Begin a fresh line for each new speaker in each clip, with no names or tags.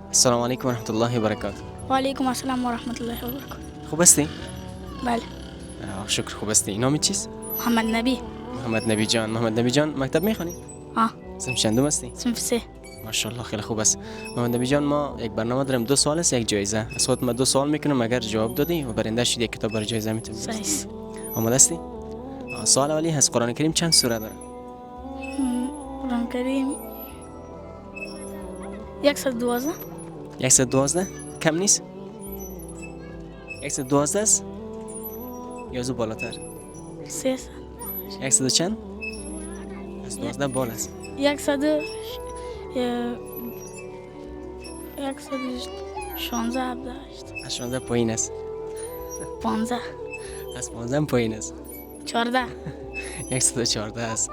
السلام علیکم و رحمت الله و برکاته.
و علیکم السلام و رحمت الله و برکاته.
خوب هستی؟
بله.
شکر خوب هستی. نام چیست؟
محمد نبی.
محمد نبی جان. محمد نبی جان مکتب میخونی؟
آه.
صنف چندم هستی؟
صنف سه.
ماشاءالله خیلی خوب است. محمد نبی جان ما یک برنامه داریم 2 سوال است یک جایزه. از خودت ما 2 سوال میکنم اگر جواب دادی و برنده شدی یک کتاب برای جایزه میتونی.
صحیح.
آماده هستی؟ سوال اولی از قرآن کریم چند سوره داره؟
قرآن کریم 112.
112 کم نیست؟ 112 است؟ یا زو بالاتر؟
300.
100 چند؟ از 12 بالا است.
100 116 17
از 16 پایین است.
15
از 15 پایین است.
14.
114 است.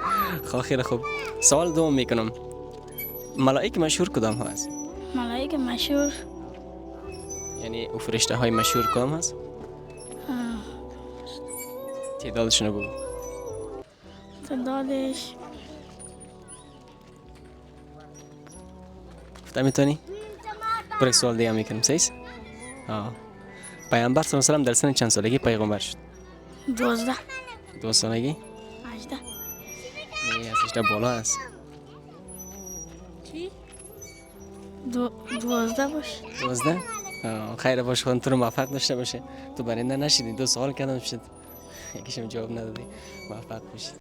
خیلی خوب. سوال دوم میکنم. ملائک مشهور کدام ها است؟
ملائک مشهور
یعنی او فرشته های مشهور کدام هست؟ تعدادشون بگو.
تعدادش
گفته میتونی؟ برای سوال دیگه میکنم. صحیح؟ پیامبر صلی الله علیه و در سن چند سالگی پیغمبر شد؟
12.
2 سالگی؟
18.
نه، از 18 بالا است.
چی؟ 12 باش.
12؟ خیر باش، خودت رو موفق داشته باشه. تو برنده نشدی. 2 سوال کردم شد. یکیشم جواب ندادی. موفق باشی.